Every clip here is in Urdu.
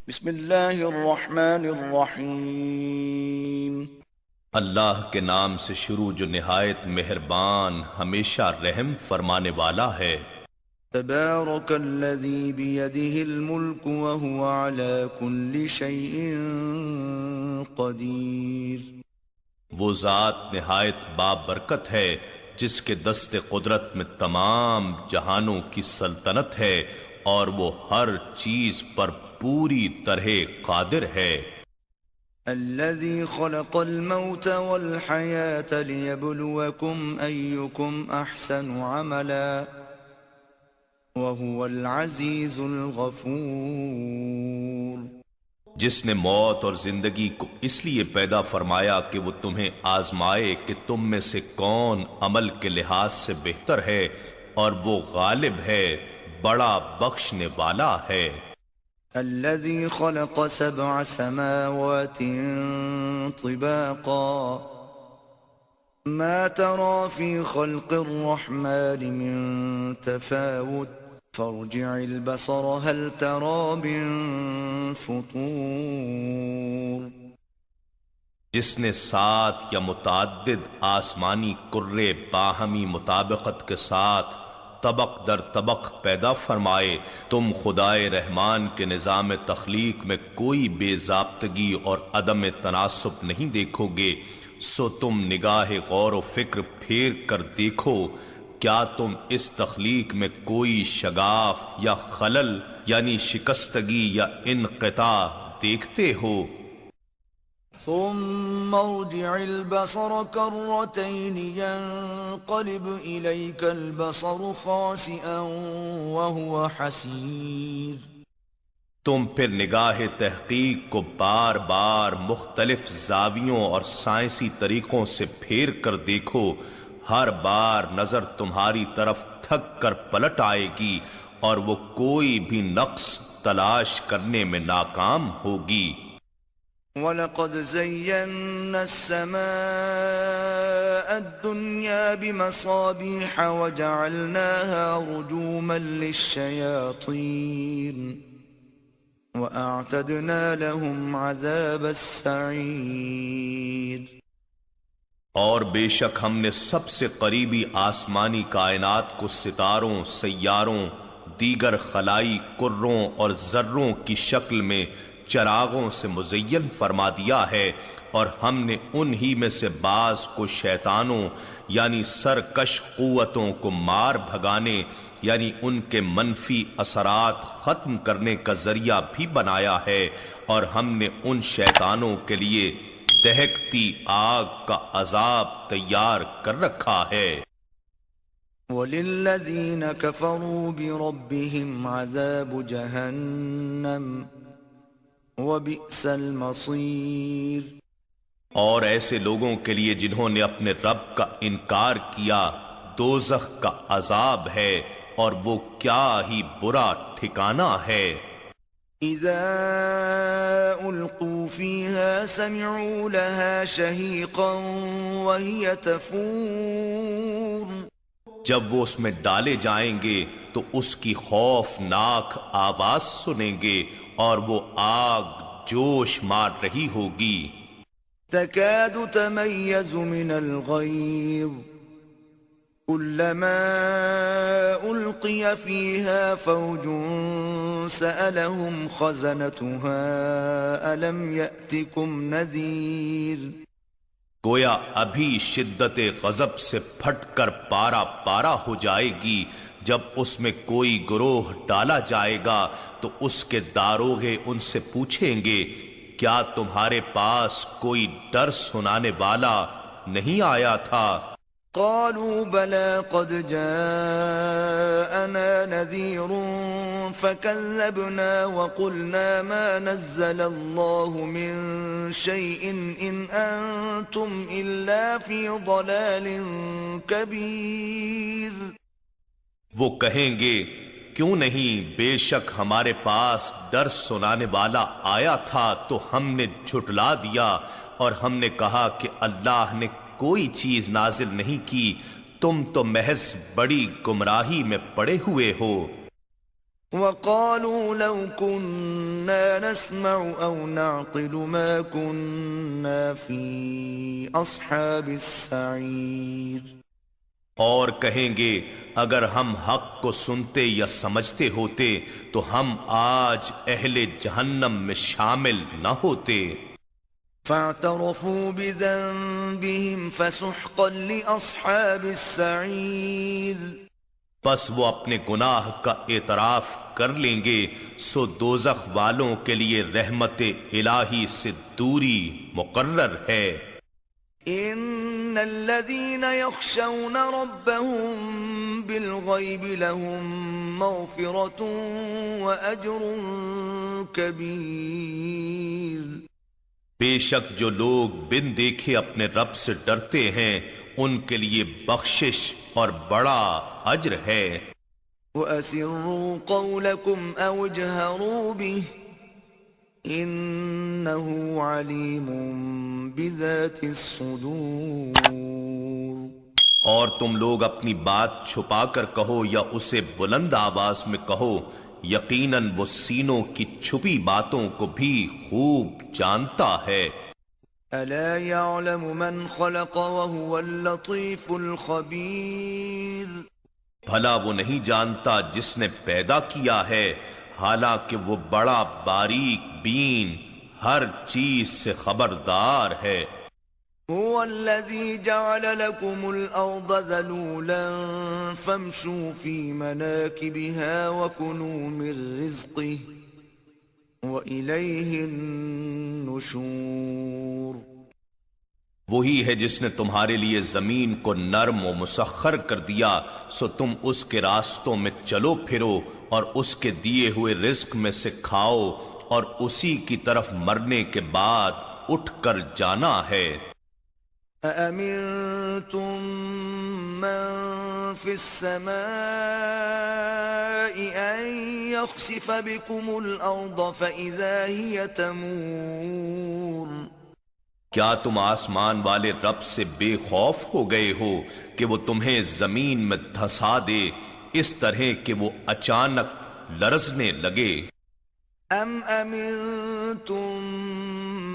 بسم اللہ الرحمن الرحیم۔ اللہ کے نام سے شروع جو نہایت مہربان ہمیشہ رحم فرمانے والا ہے۔ تبارک الذی بیدہ الملک وہو علی کل شیء قدیر۔ وہ ذات نہایت بابرکت ہے جس کے دست قدرت میں تمام جہانوں کی سلطنت ہے اور وہ ہر چیز پر پوری طرح قادر ہے۔ الذي خلق الموت والحياة ليبلوكم أيكم أحسن عملا وهو العزيز الغفور۔ جس نے موت اور زندگی کو اس لیے پیدا فرمایا کہ وہ تمہیں آزمائے کہ تم میں سے کون عمل کے لحاظ سے بہتر ہے، اور وہ غالب ہے، بڑا بخشنے والا ہے۔ الذي خلق سبع سماوات طباقا ما ترى في خلق الرحمن من تفاوت فارجع البصر هل ترى من فطور۔ جس نے 7 یا متعدد آسمانی کرے باہمی مطابقت کے ساتھ طبق در طبق پیدا فرمائے، تم خدائے رحمان کے نظام تخلیق میں کوئی بے ضابطگی اور عدم تناسب نہیں دیکھو گے، سو تم نگاہ غور و فکر پھیر کر دیکھو، کیا تم اس تخلیق میں کوئی شگاف یا خلل یعنی شکستگی یا انقطاع دیکھتے ہو؟ ثم ارجع البصر كرتين ينقلب إليك البصر خاسئا وهو حسير۔ تم پھر نگاہ تحقیق کو بار بار مختلف زاویوں اور سائنسی طریقوں سے پھیر کر دیکھو، ہر بار نظر تمہاری طرف تھک کر پلٹ آئے گی اور وہ کوئی بھی نقص تلاش کرنے میں ناکام ہوگی۔ وَلَقَدْ زَيَّنَّا السَّمَاءَ الدُّنْيَا بِمَصَابِيحَ وَجَعَلْنَاهَا رُجُومًا لِلشَّيَاطِينِ وَأَعْتَدْنَا لَهُمْ عَذَابَ السَّعِيرِ۔ اور بے شک ہم نے سب سے قریبی آسمانی کائنات کو ستاروں، سیاروں، دیگر خلائی کروں اور ذروں کی شکل میں چراغوں سے مزین فرما دیا ہے، اور ہم نے انہی میں سے بعض کو شیطانوں یعنی سرکش قوتوں کو مار بھگانے یعنی ان کے منفی اثرات ختم کرنے کا ذریعہ بھی بنایا ہے، اور ہم نے ان شیطانوں کے لیے دہکتی آگ کا عذاب تیار کر رکھا ہے۔ وَلِلَّذِينَ كَفَرُوا بِرَبِّهِمْ عَذَابُ جَهَنَّمَ وَبِئْسَ الْمَصِيرُ۔ اور ایسے لوگوں کے لیے جنہوں نے اپنے رب کا انکار کیا، دوزخ کا عذاب ہے، اور وہ کیا ہی برا ٹھکانہ ہے۔ اذا القوا فيها سمعوا لها شهيقا وهي تفور۔ جب وہ اس میں ڈالے جائیں گے تو اس کی خوفناک آواز سنیں گے، اور وہ آگ جوش مار رہی ہوگی۔ تكاد تميز من الغيظ كلما ألقي فيها فوج سألهم خزنتها ألم يأتكم نذير۔ گویا ابھی شدت غضب سے پھٹ کر پارا پارا ہو جائے گی، جب اس میں کوئی گروہ ڈالا جائے گا تو اس کے داروغے ان سے پوچھیں گے، کیا تمہارے پاس کوئی ڈر سنانے والا نہیں آیا تھا؟ قالوا بلى قد جاءنا نذير فكذبنا وقلنا ما نزل الله من شيء إن أنتم إلا في ضلال كبير۔ وہ کہیں گے، کیوں نہیں، بے شک ہمارے پاس ڈر سنانے والا آیا تھا تو ہم نے جھٹلا دیا، اور ہم نے کہا کہ اللہ نے کوئی چیز نازل نہیں کی، تم تو محض بڑی گمراہی میں پڑے ہوئے ہو۔ وقالوا لو كنا نسمع أو نعقل ما كنا في أصحاب السعير. اور کہیں گے اگر ہم حق کو سنتے یا سمجھتے ہوتے تو ہم آج اہل جہنم میں شامل نہ ہوتے. فاعترفوا بذنبهم فسحقا لأصحاب السعير. بس وہ اپنے گناہ کا اعتراف کر لیں گے سو دوزخ والوں کے لیے رحمت الہی سے دوری مقرر ہے. ان الذين يخشون ربهم بالغيب لهم مغفرة واجر كبير. بے شک جو لوگ بن دیکھے اپنے رب سے ڈرتے ہیں ان کے لیے بخشش اور بڑا اجر ہے. وَأَسِرُّوا قَوْلَكُمْ أَوْ اجْهَرُوا بِهِ إِنَّهُ عَلِيمٌ بِذَاتِ الصُّدُورِ. اور تم لوگ اپنی بات چھپا کر کہو یا اسے بلند آواز میں کہو، یقیناً وہ سینوں کی چھپی باتوں کو بھی خوب جانتا ہے. أَلَا يَعْلَمُ مَنْ خَلَقَ وَهُوَ اللَّطِيفُ الْخَبِيرُ. بھلا وہ نہیں جانتا جس نے پیدا کیا ہے، حالانکہ وہ بڑا باریک بین ہر چیز سے خبردار ہے. هو الذي جعل لكم الأرض ذلولا فامشوا في مناكبها وكلوا من رزقه وإليه النشور. وہی ہے جس نے تمہارے لیے زمین کو نرم و مسخر کر دیا سو تم اس کے راستوں میں چلو پھرو اور اس کے دیے ہوئے رزق میں سے کھاؤ اور اسی کی طرف مرنے کے بعد اٹھ کر جانا ہے. أَأَمِنْتُمْ مَنْ فِي السَّمَاءِ أَنْ يَخْسِفَ بِكُمُ الْأَرْضَ فَإِذَا هِيَ تَمُورُ. کیا تم آسمان والے رب سے بے خوف ہو گئے ہو کہ وہ تمہیں زمین میں دھسا دے اس طرح کہ وہ اچانک لرزنے لگے؟ ام امنتم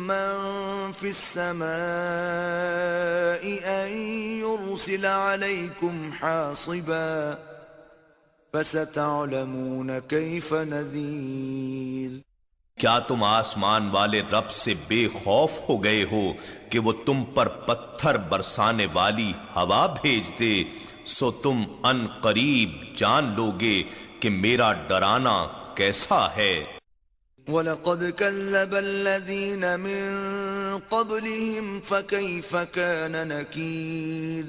من في السماء ان يرسل عليكم حاصبا فستعلمون كيف نذير. کیا تم آسمان والے رب سے بے خوف ہو گئے ہو کہ وہ تم پر پتھر برسانے والی ہوا بھیج دے سو تم ان قریب جان لوگے کہ میرا ڈرانا کیسا ہے. وَلَقَدْ كَذَّبَ الَّذِينَ مِن قَبْلِهِمْ فَكَيْفَ كَانَ نَكِيرٌ.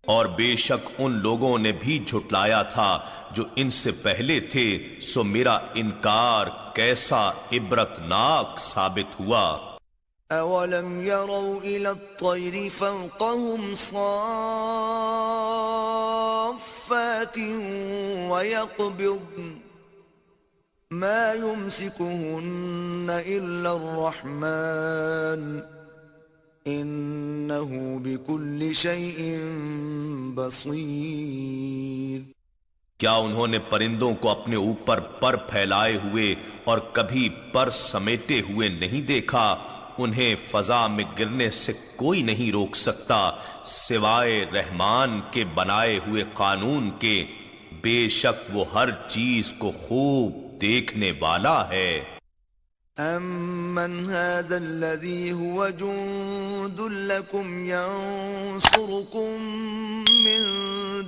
اور بے شک ان لوگوں نے بھی جھٹلایا تھا جو ان سے پہلے تھے سو میرا انکار کیسا عبرتناک ثابت ہوا. أَوَلَمْ يَرَوْا إِلَى الطَّيْرِ فَوْقَهُمْ صَافَّاتٍ وَيَقْبِضْنَ مَا يُمْسِكُهُنَّ إِلَّا الرَّحْمَنُ إِنَّهُ بِكُلِّ شَيْءٍ بَصِيرٌ. کیا انہوں نے پرندوں کو اپنے اوپر پر پھیلائے ہوئے اور کبھی پر سمیٹے ہوئے نہیں دیکھا؟ انہیں فضا میں گرنے سے کوئی نہیں روک سکتا سوائے رحمان کے بنائے ہوئے قانون کے. بے شک وہ ہر چیز کو خوب دیکھنے والا ہے. أَمَّنْ هَذَا الَّذِي هُوَ جُنْدٌ لَكُمْ يَنْصُرُكُمْ مِنْ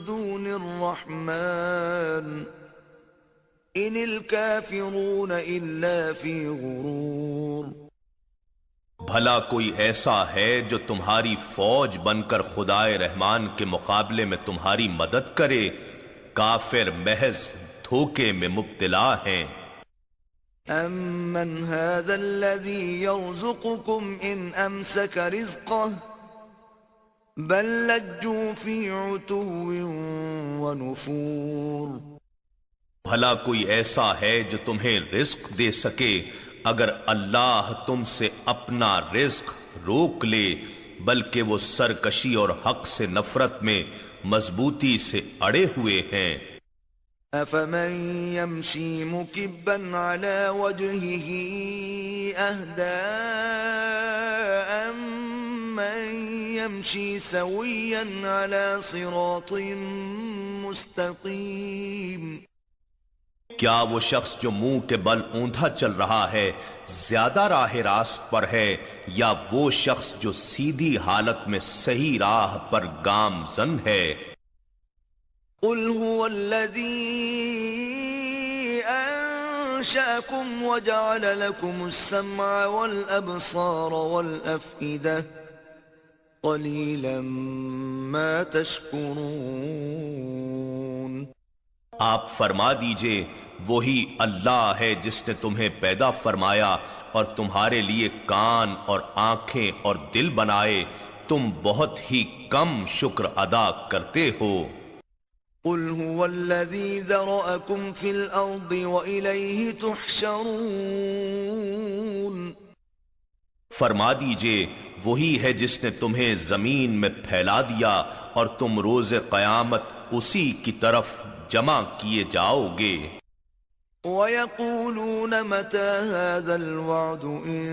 دُونِ الرَّحْمَنِ إِنِ الْكَافِرُونَ إِلَّا فِي غُرُورٍ. بھلا کوئی ایسا ہے جو تمہاری فوج بن کر خدائے رحمان کے مقابلے میں تمہاری مدد کرے؟ کافر محض دھوکے میں مبتلا ہیں. أَمَّنْ هَذَا الَّذِي يَرْزُقُكُمْ إِنْ أَمْسَكَ رِزْقَهُ بَلْ لَجُّوا فِي عُتُوٍّ وَنُفُورٍ. بھلا کوئی ایسا ہے جو تمہیں رزق دے سکے اگر اللہ تم سے اپنا رزق روک لے، بلکہ وہ سرکشی اور حق سے نفرت میں مضبوطی سے اڑے ہوئے ہیں. أفمن يمشي مكبا على وجهه أهدى أمن يمشي سويا على صراط مستقيم کیا وہ شخص جو منہ کے بل اوندھا چل رہا ہے زیادہ راہ راست پر ہے یا وہ شخص جو سیدھی حالت میں صحیح راہ پر گامزن ہے؟ قل هو الذي أنشأكم وجعل لكم السمع والأبصار والأفئدة قليلا ما تشكرون آپ فرما دیجئے وہی اللہ ہے جس نے تمہیں پیدا فرمایا اور تمہارے لیے کان اور آنکھیں اور دل بنائے، تم بہت ہی کم شکر ادا کرتے ہو۔ قل هو الذي ذرأكم في الأرض وإليه تحشرون فرما دیجئے وہی ہے جس نے تمہیں زمین میں پھیلا دیا اور تم روز قیامت اسی کی طرف جمع کیے جاؤ گے۔ وَيَقُولُونَ مَتَى هَذَا الْوَعْدُ إِن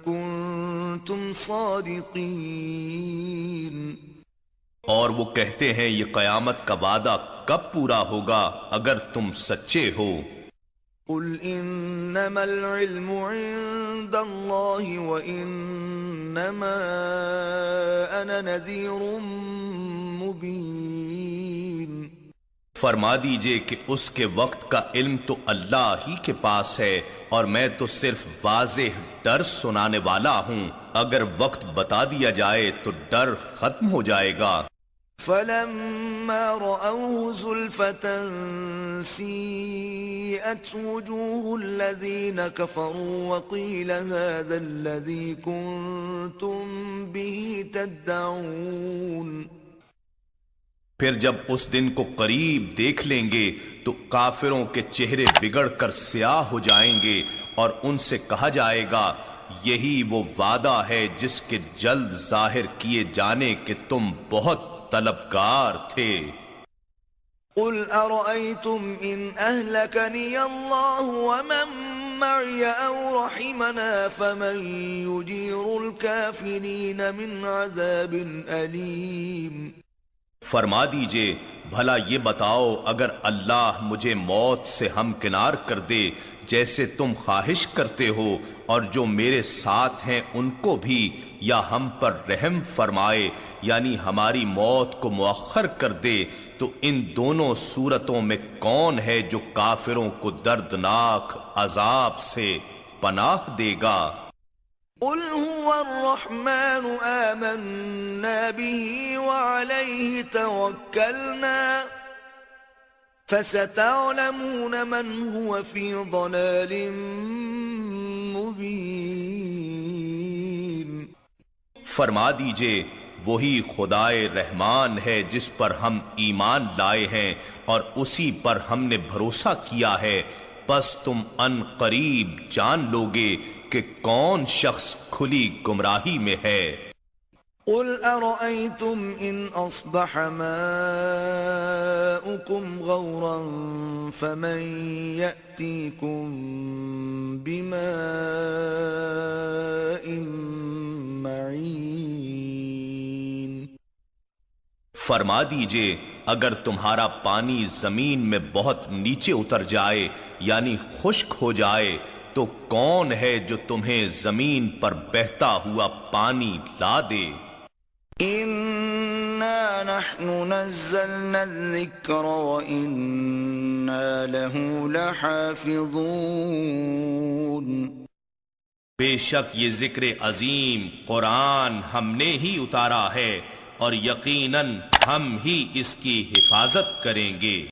كُنتُمْ صَادِقِينَ اور وہ کہتے ہیں یہ قیامت کا وعدہ کب پورا ہوگا اگر تم سچے ہو۔ قُلْ إِنَّمَا الْعِلْمُ عِندَ اللَّهِ وَإِنَّمَا أَنَا نَذِيرٌ مُبِينٌ فرما دیجئے کہ اس کے وقت کا علم تو اللہ ہی کے پاس ہے اور میں تو صرف واضح ڈر سنانے والا ہوں، اگر وقت بتا دیا جائے تو ڈر ختم ہو جائے گا۔ فَلَمَّا رَأَوْهُ زُلْفَةً سِيئَتْ وُجُوهُ الَّذِينَ كَفَرُوا وَقِيلَ هَذَا الَّذِي كُنتُم بِهِ تَدَّعُونَ پھر جب اس دن کو قریب دیکھ لیں گے تو کافروں کے چہرے بگڑ کر سیاہ ہو جائیں گے اور ان سے کہا جائے گا یہی وہ وعدہ ہے جس کے جلد ظاہر کیے جانے کے تم بہت طلبگار تھے۔ قل ارأيتم ان اهلكني الله ومن معي او رحمنا فمن يجير الكافرين من عذاب أليم فرما دیجئے بھلا یہ بتاؤ اگر اللہ مجھے موت سے ہمکنار کر دے جیسے تم خواہش کرتے ہو اور جو میرے ساتھ ہیں ان کو بھی، یا ہم پر رحم فرمائے یعنی ہماری موت کو مؤخر کر دے، تو ان دونوں صورتوں میں کون ہے جو کافروں کو دردناک عذاب سے پناہ دے گا؟ قل هو الرحمن آمنا به وعليه توكلنا فستعلمون من هو في ضلال مبين فرما دیجئے وہی خدائے رحمان ہے جس پر ہم ایمان لائے ہیں اور اسی پر ہم نے بھروسہ کیا ہے، پس تم ان قریب جان لوگے کہ کون شخص کھلی گمراہی میں ہے۔ قل ارأيتم ان اصبح ماؤكم غورا فمن يأتيكم بماء معين فرما دیجئے اگر تمہارا پانی زمین میں بہت نیچے اتر جائے یعنی خشک ہو جائے تو کون ہے جو تمہیں زمین پر بہتا ہوا پانی لا دے؟ اِنَّا نَحْنُ نَزَّلْنَا الذِّكْرَ وَإِنَّا لَهُ لَحَافِظُونَ بے شک یہ ذکر عظیم قرآن ہم نے ہی اتارا ہے اور یقیناً ہم ہی اس کی حفاظت کریں گے۔